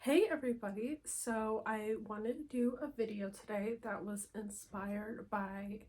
Hey everybody, so I wanted to do a video today that was inspired by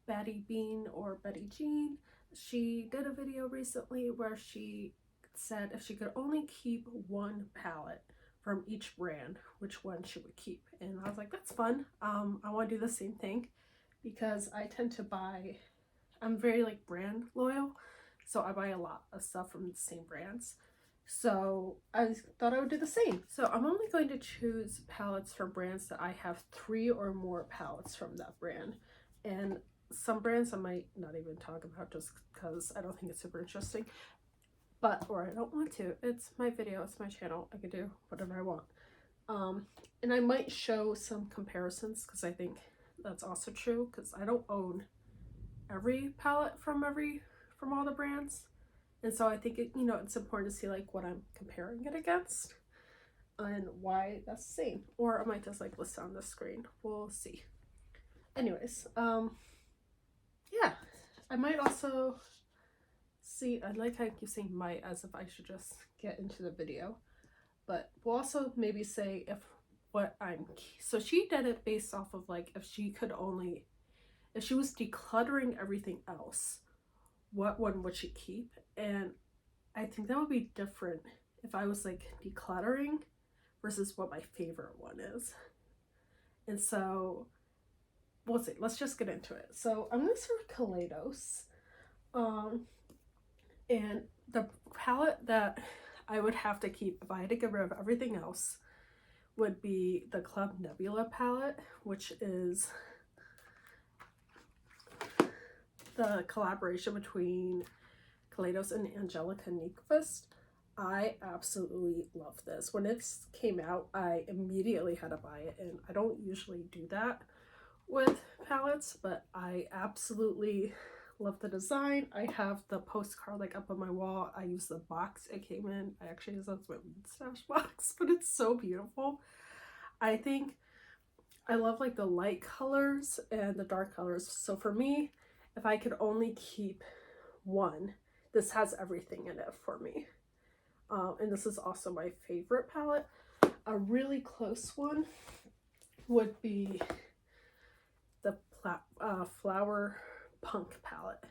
Betty Bean or Betty Jean. She did a video recently where she said if she could only keep one palette from each brand, which one she would keep. And I was like, that's fun. I want to do the same thing because I tend to buy, I'm very like brand loyal, so I buy a lot of stuff from the same brands. So I thought I would do the same. So I'm only going to choose palettes from brands that I have 3 or more palettes from that brand. And some brands I might not even talk about just because I don't think it's super interesting. Or I don't want to. It's my video, it's my channel. I can do whatever I want. And I might show some comparisons because I think that's also true because I don't own every palette from all the brands. And so I think it's important to see like what I'm comparing it against and why that's the same. Or I might just like list on the screen. We'll see. Anyways, yeah. I might also see, I like how I keep saying might as if I should just get into the video. But we'll also maybe say so she did it based off of like if she was decluttering everything else, what one would she keep? And I think that would be different if I was like decluttering versus what my favorite one is. And so we'll see. Let's just get into it. So I'm gonna start with Kaleidos. And the palette that I would have to keep if I had to get rid of everything else would be the Club Nebula palette, which is the collaboration between Kaleidos and Angelica Nyquist. I absolutely love this. When it came out, I immediately had to buy it, and I don't usually do that with palettes, but I absolutely love the design. I have the postcard like up on my wall. I use the box it came in. I actually use that as my weed stash box, but it's so beautiful. I think I love like the light colors and the dark colors. So for me, if I could only keep one, this has everything in it for me. And this is also my favorite palette. A really close one would be the Flower Punk palette.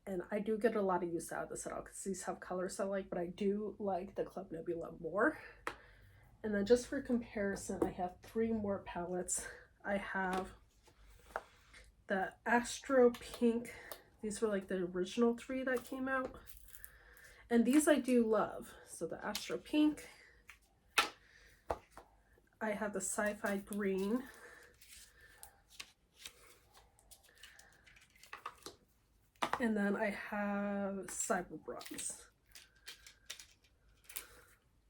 And I do get a lot of use out of this at all because these have colors I like, but I do like the Club Nebula more. And then just for comparison, I have 3 more palettes. I have the Astro Pink. These were like the original 3 that came out. And these I do love. So the Astro Pink. I have the Sci-Fi Green. And then I have Cyber Bronze,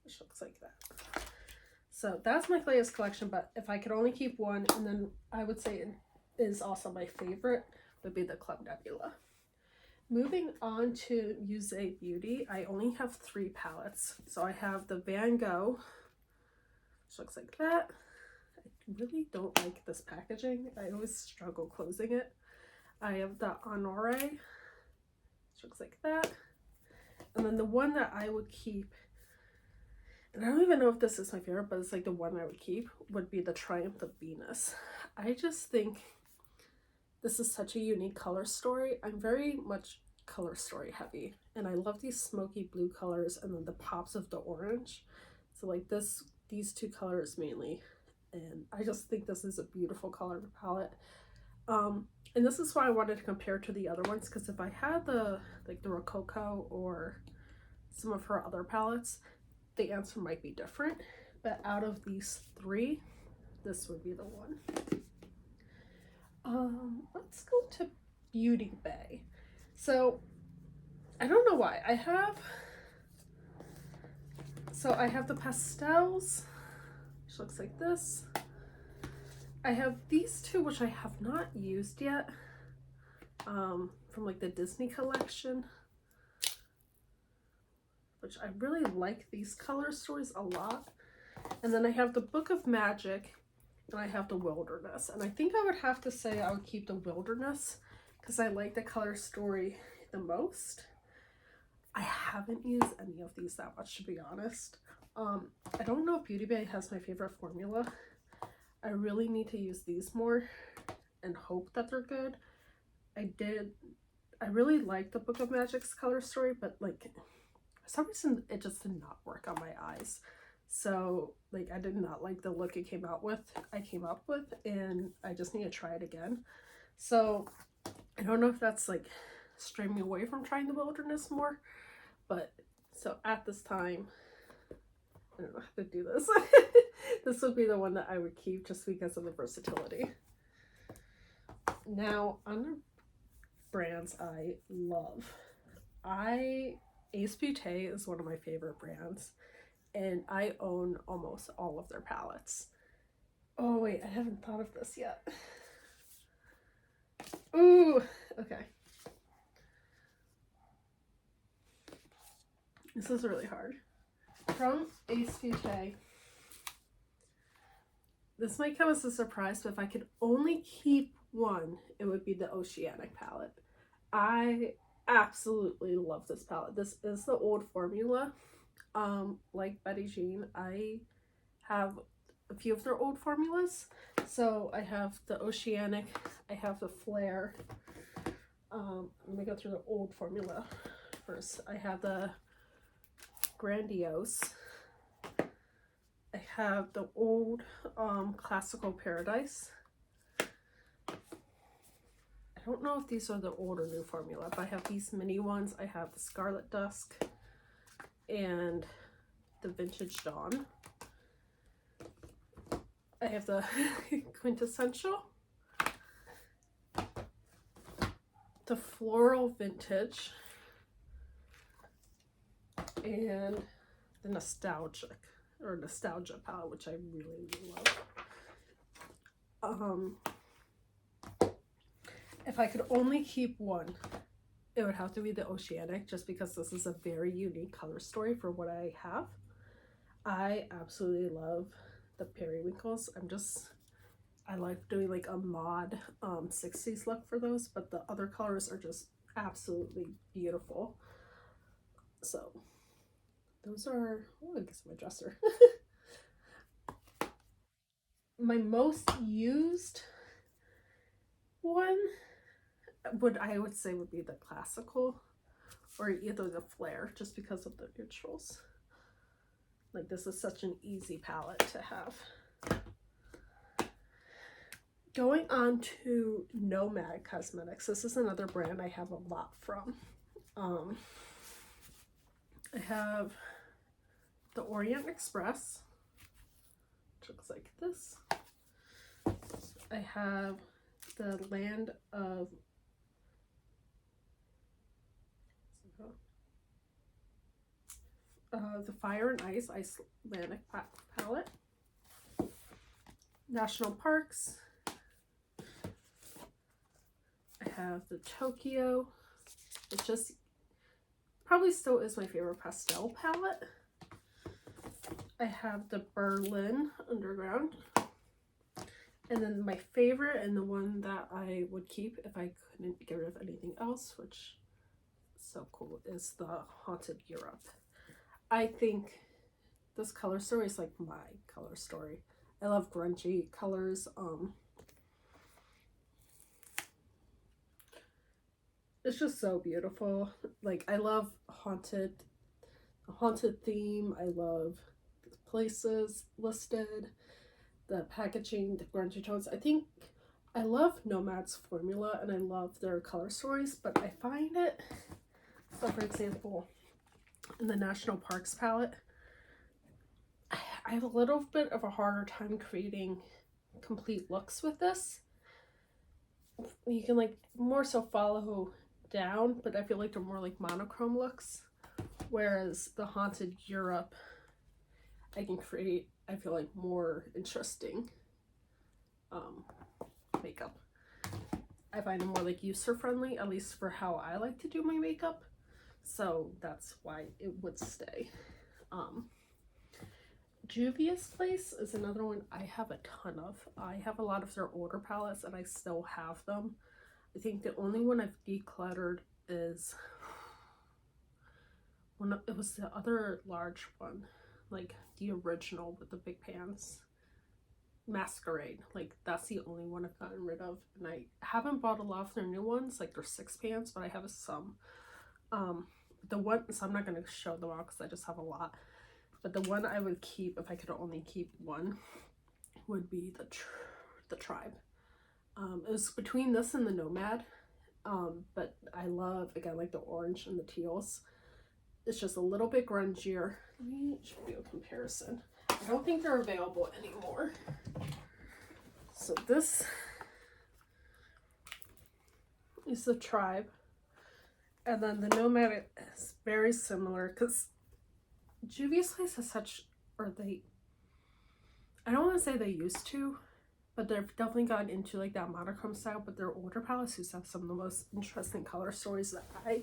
which looks like that. So that's my latest collection, but if I could only keep one, and then I would say it is also my favorite, would be the Club Nebula. Moving on to Musée Beauty, I only have 3 palettes. So I have the Van Gogh, which looks like that. I really don't like this packaging. I always struggle closing it. I have the Honore, which looks like that. And then the one that I would keep, and I don't even know if this is my favorite, but it's like the one I would keep, would be the Triumph of Venus. I just think this is such a unique color story. I'm very much color story heavy, and I love these smoky blue colors and then the pops of the orange. So like these 2 colors mainly, and I just think this is a beautiful color palette. And this is why I wanted to compare to the other ones, because if I had the Rococo or some of her other palettes, the answer might be different. But out of these 3, this would be the one. Let's go to Beauty Bay. So I don't know why I have the pastels, which looks like this. I have these 2, which I have not used yet, from like the Disney collection, which I really like these color stories a lot. And then I have the Book of Magic, and I have the Wilderness. And I think I would have to say I would keep the Wilderness because I like the color story the most. I haven't used any of these that much, to be honest. I don't know Beauty Bay has my favorite formula. I really need to use these more and hope that they're good. I really like the Book of Magic's color story, but like for some reason it just did not work on my eyes. So like I did not like the look it came up with, and I just need to try it again. So I don't know if that's like straying me away from trying the Wilderness more, but so at this time, I don't know how to do this. This would be the one that I would keep just because of the versatility. Now, on brands I love, Ace Beauté is one of my favorite brands, and I own almost all of their palettes. Oh wait, I haven't thought of this yet. Ooh, okay. This is really hard. From Ace Beauté, this might come as a surprise, but if I could only keep one, it would be the Oceanic palette. I absolutely love this palette. This is the old formula. Like Betty Jean, I have a few of their old formulas. So I have the Oceanic, I have the Flare. Let me go through the old formula first. I have the Grandiose. I have the old Classical Paradise. I don't know if these are the old or new formula, but I have these mini ones. I have the Scarlet Dusk and the Vintage Dawn. I have the Quintessential, the Floral Vintage, and the Nostalgia palette, which I really love. If I could only keep one, it would have to be the Oceanic, just because this is a very unique color story for what I have. I absolutely love the periwinkles. I like doing like a mod 60s look for those, but the other colors are just absolutely beautiful. So those are, oh, I guess my dresser. My most used one I would say would be the Classical, or either the Flare, just because of the neutrals. Like, this is such an easy palette to have. Going on to Nomad Cosmetics. This is another brand I have a lot from. I have the Orient Express, which looks like this. I have the Land of the Fire and Ice Icelandic palette. National Parks. I have the Tokyo. It just probably still is my favorite pastel palette. I have the Berlin Underground. And then my favorite, and the one that I would keep if I couldn't get rid of anything else, which is so cool, is the Haunted Europe. I think this color story is like my color story. I love grungy colors. It's just so beautiful. Like, I love the haunted theme. I love the places listed, the packaging, the grungy tones. I think I love Nomad's formula and I love their color stories, but I find it, so for example, in the National Parks palette, I have a little bit of a harder time creating complete looks with this. You can like more so follow down, but I feel like they're more like monochrome looks, whereas the Haunted Europe, I can create, I feel like, more interesting makeup. I find it more like user friendly, at least for how I like to do my makeup, so that's why it would stay. Juvia's Place is another one I have a ton of. I have a lot of their older palettes and I still have them. I think the only one I've decluttered is it was the other large one, like the original with the big pans. Masquerade. Like, that's the only one I've gotten rid of. And I haven't bought a lot of their new ones. Like, they're 6 pans, but I have some. The one, so I'm not going to show them all because I just have a lot. But the one I would keep, if I could only keep one, would be the Tribe. It was between this and the Nomad. But I love, again, like the orange and the teals. It's just a little bit grungier. Let me show you a comparison. I don't think they're available anymore. So this is the Tribe. And then the Nomad is very similar because Juvia's place has such, or they, I don't want to say they used to, but they've definitely gotten into like that monochrome style, but their older palettes used to have some of the most interesting color stories that I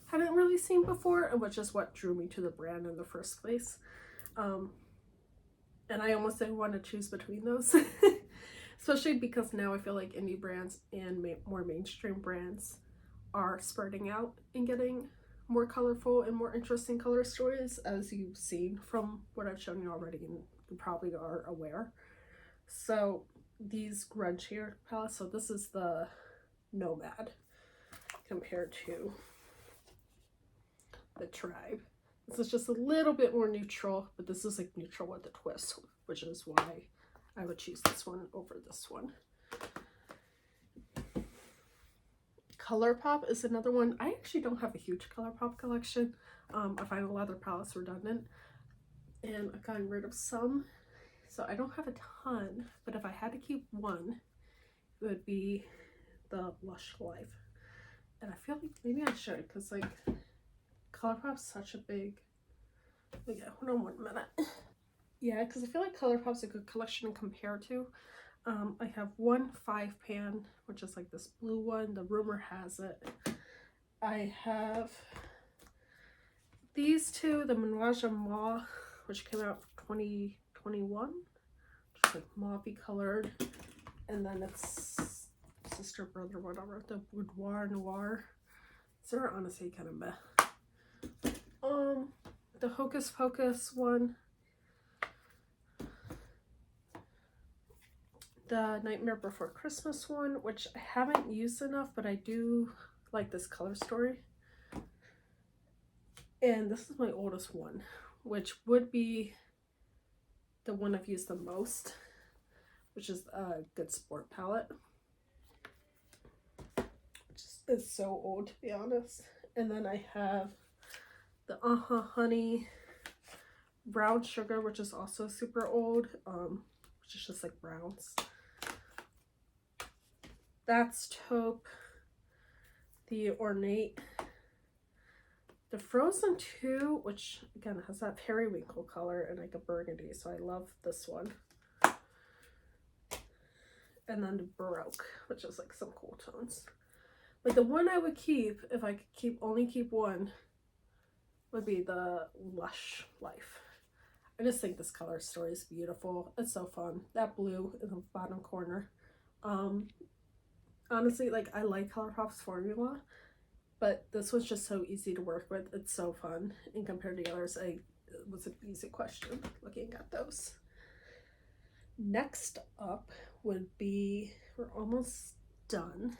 hadn't really seen before, and which is what drew me to the brand in the first place. And I almost didn't want to choose between those, especially because now I feel like indie brands and more mainstream brands are spreading out and getting more colorful and more interesting color stories, as you've seen from what I've shown you already, and you probably are aware. So these grungier palettes, so this is the Nomad compared to the Tribe. This is just a little bit more neutral, but this is like neutral with a twist, which is why I would choose this one over this one. Colourpop is another one. I actually don't have a huge Colourpop collection. I find a lot of their palettes redundant, and I've gotten rid of some, so I don't have a ton. But if I had to keep one, it would be the Lush Life. And I feel like maybe I should, because like Colourpop's such a big, yeah, hold on 1 minute. Yeah, because I feel like Colourpop's a good collection to compare to. I have one 5-pan, which is like this blue one. The rumor has it. I have these two, the Menage a Mauve, which came out 2021, just like mauve-y colored, and then it's sister, brother, whatever, the Boudoir Noir. So they're honestly kind of meh. The Hocus Pocus one, the Nightmare Before Christmas one, which I haven't used enough, but I do like this color story. And this is my oldest one, which would be the one I've used the most, which is a Good Sport palette, which is so old, to be honest. And then I have the Honey Brown Sugar, which is also super old, which is just like browns. That's Taupe. The Ornate. The Frozen 2, which again has that periwinkle color and like a burgundy, so I love this one. And then the Baroque, which is like some cool tones. Like the one I would keep, if I could only keep one, would be the Lush Life. I just think this color story is beautiful. It's so fun. That blue in the bottom corner. Honestly, like I like Colourpop's formula, but this was just so easy to work with. It's so fun, and compared to the others, it was an easy question looking at those. Next up would be, we're almost done,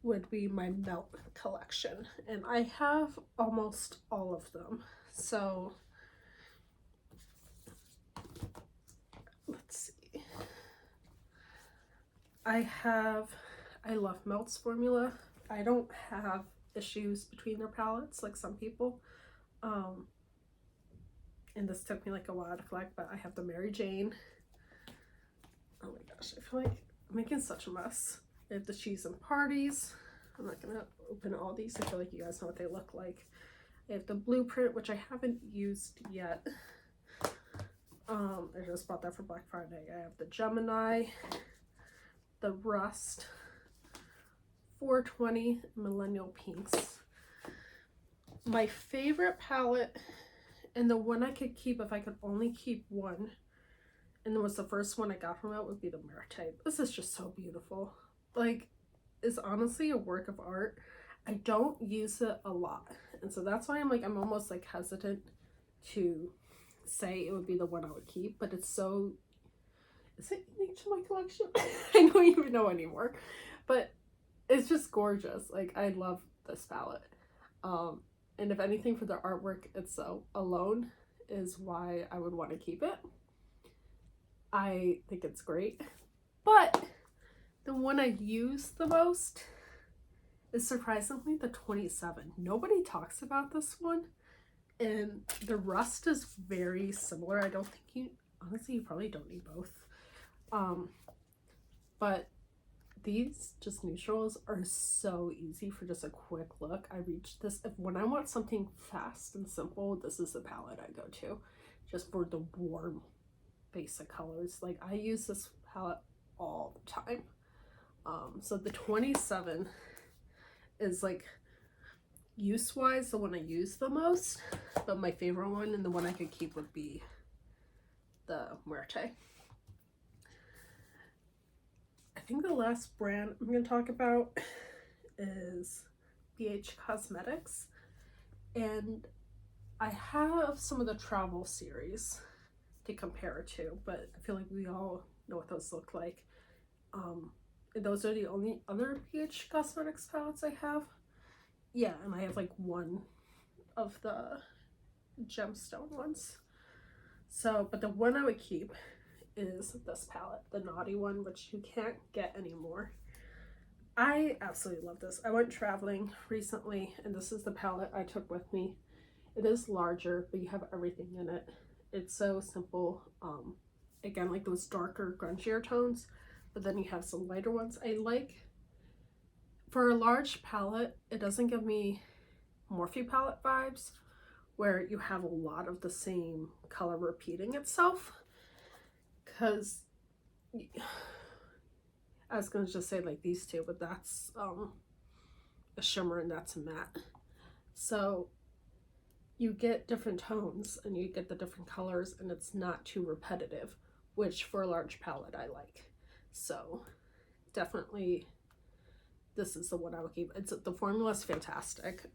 would be my Melt collection, and I have almost all of them. So let's see. I love Melt's formula. I don't have issues between their palettes like some people. And this took me like a while to collect, but I have the Mary Jane. Oh my gosh, I feel like I'm making such a mess. I have the Cheese and Parties. I'm not gonna open all these. I feel like you guys know what they look like. I have the Blueprint, which I haven't used yet. I just bought that for Black Friday. I have the Gemini, the Rust, 420, Millennial Pinks. My favorite palette, and the one I could keep if I could only keep one, and it was the first one I got from it, would be the Meritite. This is just so beautiful. Like, it's honestly a work of art. I don't use it a lot, and so that's why I'm almost like hesitant to say it would be the one I would keep, but it's so, is it unique to my collection? I don't even know anymore, but it's just gorgeous. Like, I love this palette. And if anything, for the artwork itself alone is why I would want to keep it. I think it's great, but the one I use the most is surprisingly the 27. Nobody talks about this one, and the rust is very similar. I don't think you, honestly, you probably don't need both. But these just neutrals are so easy for just a quick look. I reach this, when I want something fast and simple, this is the palette I go to, just for the warm basic colors. Like, I use this palette all the time. So the 27 is like use wise the one I use the most, but my favorite one and the one I could keep would be the Muerte. I think the last brand I'm going to talk about is BH Cosmetics, and I have some of the travel series to compare it to, but I feel like we all know what those look like. Those are the only other BH Cosmetics palettes I have. Yeah, and I have like one of the gemstone ones. So, but the one I would keep is this palette, the Naughty one, which you can't get anymore. I absolutely love this. I went traveling recently, and this is the palette I took with me. It is larger, but you have everything in it. It's so simple. Again, like those darker, grungier tones, but then you have some lighter ones. I like, for a large palette, it doesn't give me Morphe palette vibes, where you have a lot of the same color repeating itself. Because I was going to just say like these two, but that's a shimmer and that's a matte. So you get different tones and you get the different colors, and it's not too repetitive, which for a large palette I like. So definitely this is the one I would keep. The formula is fantastic.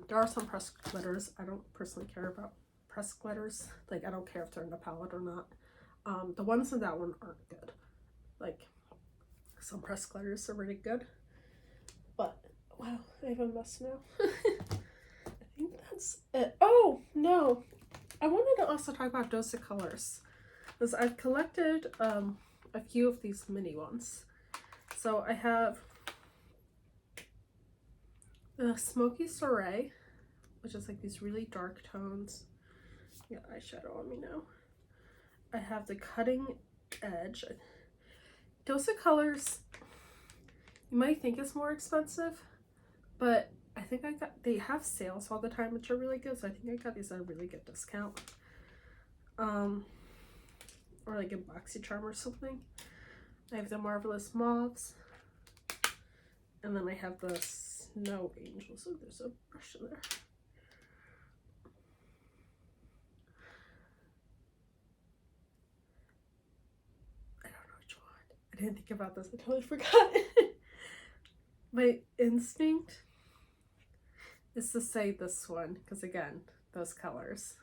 There are some pressed glitters. I don't personally care about pressed glitters. Like, I don't care if they're in the palette or not. The ones in that one aren't good. Like, some pressed glitters are really good. But, wow, I have a mess now. I think that's it. Oh, no. I wanted to also talk about Dose of Colors, because I've collected a few of these mini ones. So I have the Smoky Soiree, which is like these really dark tones. Yeah, eyeshadow on me now. I have the Cutting Edge. Dose of Colors, you might think it's more expensive, but I think they have sales all the time, which are really good. So I think I got these at a really good discount. Or like a BoxyCharm or something. I have the Marvelous Mauves. And then I have the Snow Angels. Oh, there's a brush in there. I don't know which one. I didn't think about this. I totally forgot. My instinct is to say this one, because again, those colors.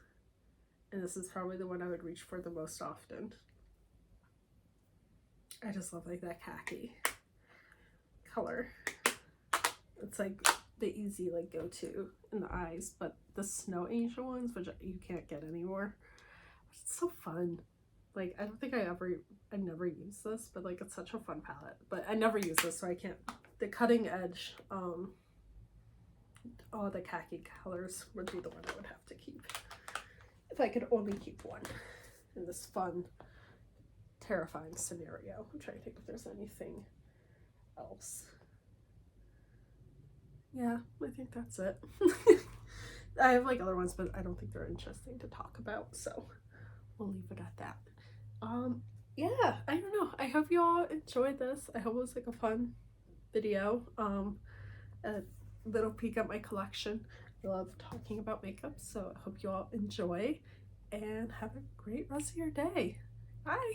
And this is probably the one I would reach for the most often. I just love like that khaki color. It's like the easy like go-to in the eyes, but the Snow Angel ones, which you can't get anymore, it's so fun. Like, I don't think I never use this, but like it's such a fun palette. But I never use this, so I can't. The Cutting Edge, all the khaki colors would be the one I would have to keep if I could only keep one in this fun, terrifying scenario. I'm trying to think if there's anything else. Yeah, I think that's it. I have like other ones, but I don't think they're interesting to talk about, so we'll leave it at that. Yeah, I don't know. I hope you all enjoyed this. I hope it was like a fun video. A little peek at my collection. I love talking about makeup, so I hope you all enjoy and have a great rest of your day. Bye.